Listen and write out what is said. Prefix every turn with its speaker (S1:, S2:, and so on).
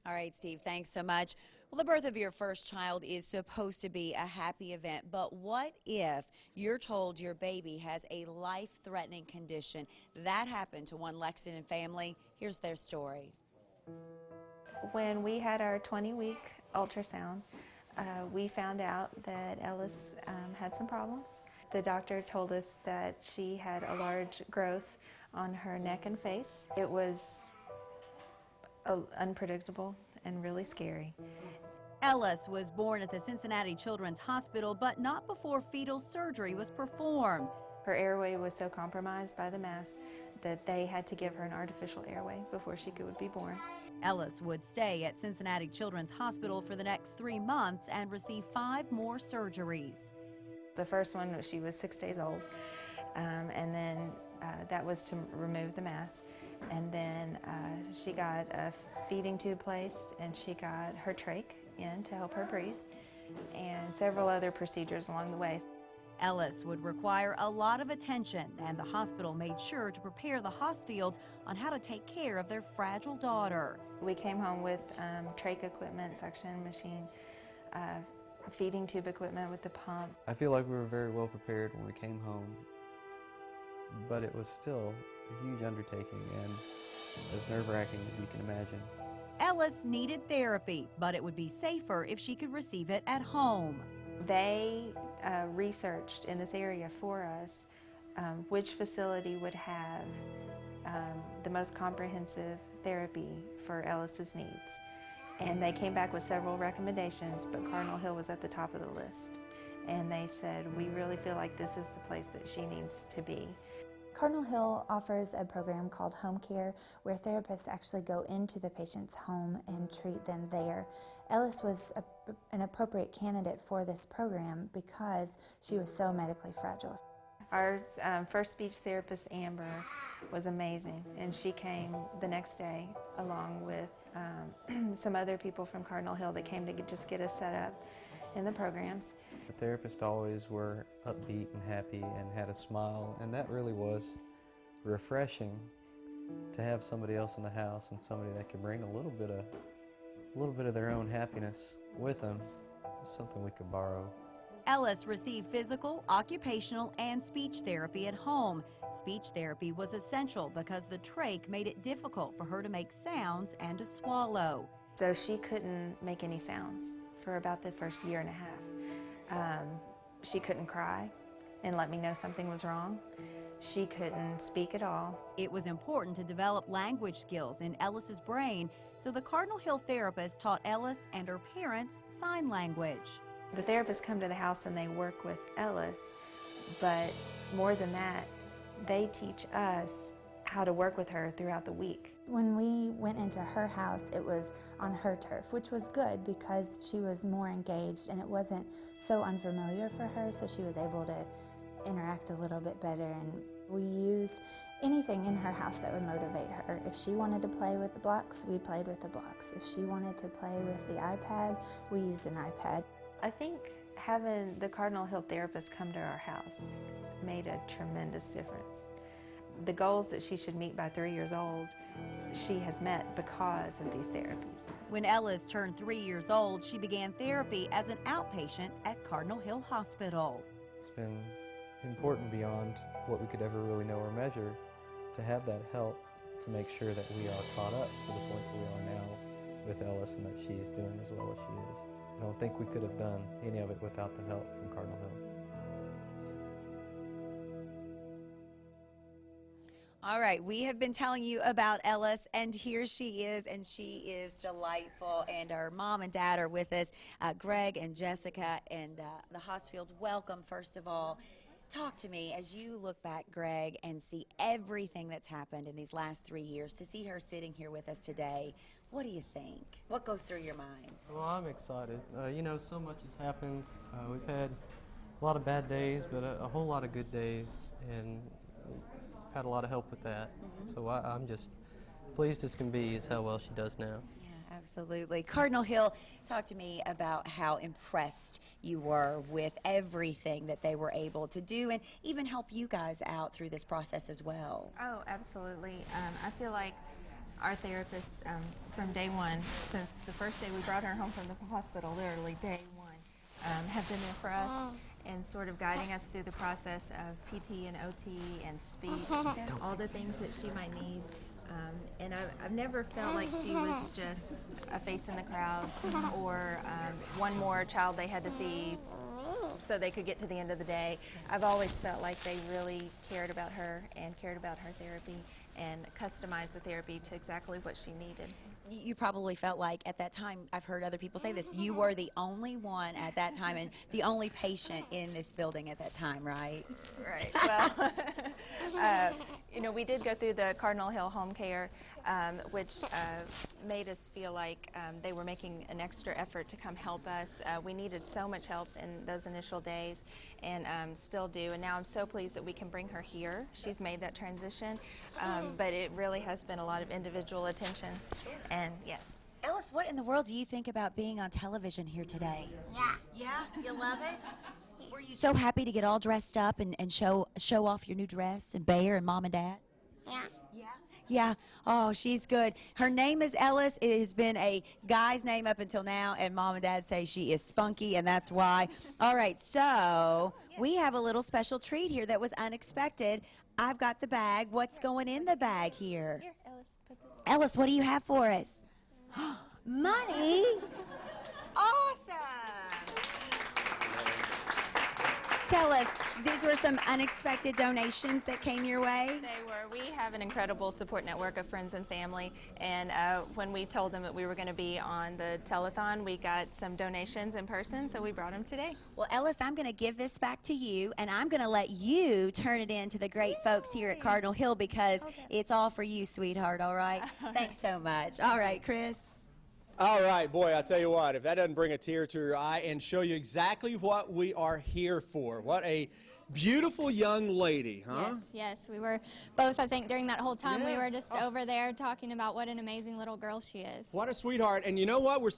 S1: All right, Steve, thanks so much. Well, the birth of your first child is supposed to be a happy event, but what if you're told your baby has a life-threatening condition? That happened to one Lexington family. Here's their story.
S2: When we had our 20-week ultrasound, we found out that Ellis had some problems. The doctor told us that she had a large growth on her neck and face. It was unpredictable and really scary.
S3: Ellis was born at the Cincinnati Children's Hospital, but not before fetal surgery was performed.
S2: Her airway was so compromised by the mass that they had to give her an artificial airway before she could be born.
S3: Ellis would stay at Cincinnati Children's Hospital for the next 3 months and receive 5 more surgeries.
S2: The first one, she was 6 days old, and then that was to remove the mass. And then she got a feeding tube placed, and she got her trach in to help her breathe, and several other procedures along the way.
S3: Ellis would require a lot of attention, and the hospital made sure to prepare the Hosfields on how to take care of their fragile daughter.
S2: We came home with trach equipment, suction machine, feeding tube equipment with the pump.
S4: I feel like we were very well prepared when we came home, but it was still a huge undertaking and as nerve-wracking as you can imagine.
S3: Ellis needed therapy, but it would be safer if she could receive it at home.
S2: They researched in this area for us which facility would have the most comprehensive therapy for Ellis's needs. And they came back with several recommendations, but Cardinal Hill was at the top of the list. And they said, we really feel like this is the place that she needs to be.
S5: Cardinal Hill offers a program called Home Care, where therapists actually go into the patient's home and treat them there. Ellis was an appropriate candidate for this program because she was so medically fragile.
S2: Our first speech therapist, Amber, was amazing, and she came the next day along with some other people from Cardinal Hill that came to just get us set up in the programs.
S4: The therapists always were upbeat and happy and had a smile, and that really was refreshing to have somebody else in the house and somebody that could bring a little bit of their own happiness with them. Something we could borrow.
S3: Ellis received physical, occupational, and speech therapy at home. Speech therapy was essential because the trach made it difficult for her to make sounds and to swallow.
S2: So she couldn't make any sounds for about the first year and a half. She couldn't cry and let me know something was wrong. She couldn't speak at all.
S3: It was important to develop language skills in Ellis's brain, so the Cardinal Hill therapist taught Ellis and her parents sign language.
S2: The therapists come to the house and they work with Ellis, but more than that, they teach us how to work with her throughout the week.
S5: When we went into her house, it was on her turf, which was good because she was more engaged and it wasn't so unfamiliar for her, so she was able to interact a little bit better. And we used anything in her house that would motivate her. If she wanted to play with the blocks, we played with the blocks. If she wanted to play with the iPad, we used an iPad.
S2: I think having the Cardinal Hill therapist come to our house made a tremendous difference. The goals that she should meet by 3 years old, she has met because of these therapies.
S3: When Ellis turned 3 years old, she began therapy as an outpatient at Cardinal Hill Hospital.
S4: It's been important beyond what we could ever really know or measure to have that help to make sure that we are caught up to the point that we are now with Ellis and that she's doing as well as she is. I don't think we could have done any of it without the help from Cardinal Hill.
S1: All right, we have been telling you about Ellis, and here she is, and she is delightful, and our mom and dad are with us, Greg and Jessica, and the Hosfields. Welcome, first of all. Talk to me as you look back, Greg, and see everything that's happened in these last 3 years. To see her sitting here with us today, what do you think? What goes through your minds?
S6: Well, I'm excited. You know, so much has happened. We've had a lot of bad days, but a whole lot of good days, and we've had a lot of help with that. So I'm just pleased as can be is how well she does now.
S1: Absolutely. Cardinal Hill, talk to me about how impressed you were with everything that they were able to do and even help you guys out through this process as well.
S2: Oh, absolutely. I feel like our therapist from day one, since the first day we brought her home from the hospital, literally day one, have been there for us and sort of guiding us through the process of PT and OT and speech, all the things that she might need. And I've never felt like she was just a face in the crowd or one more child they had to see so they could get to the end of the day. I've always felt like they really cared about her and cared about her therapy and customized the therapy to exactly what she needed.
S1: You probably felt like at that time, I've heard other people say this, you were the only one at that time and the only patient in this building at that time, right?
S2: Right. Well, you know, we did go through the Cardinal Hill home care, which made us feel like they were making an extra effort to come help us. We needed so much help in those initial days and still do. And now I'm so pleased that we can bring her here. She's made that transition, but it really has been a lot of individual attention. And yes.
S1: Ellis, what in the world do you think about being on television here today?
S7: Yeah.
S1: Yeah? You love it? Were you so happy to get all dressed up and show off your new dress and Bear and Mom and Dad?
S7: Yeah.
S1: Yeah? Yeah. Oh, she's good. Her name is Ellis. It has been a guy's name up until now, and Mom and Dad say she is spunky, and that's why. All right, so we have a little special treat here that was unexpected. I've got the bag. What's going in the bag here?
S2: Here, Ellis, put this.
S1: Ellis, what do you have for us? Money? Awesome! Tell us, these were some unexpected donations that came your way?
S2: They were. We have an incredible support network of friends and family, and when we told them that we were going to be on the telethon, we got some donations in person, so we brought them today.
S1: Well, Ellis, I'm going to give this back to you, and I'm going to let you turn it in to the great folks here at Cardinal Hill because it's all for you, sweetheart, all right? Thanks so much. All right, Chris.
S8: All right, boy, I tell you what, if that doesn't bring a tear to your eye and show you exactly what we are here for. What a beautiful young lady, huh?
S9: Yes, yes. We were both, I think, during that whole time, we
S8: Yeah.
S9: were just over there talking about what an amazing little girl she is.
S8: What a sweetheart. And you know what? We're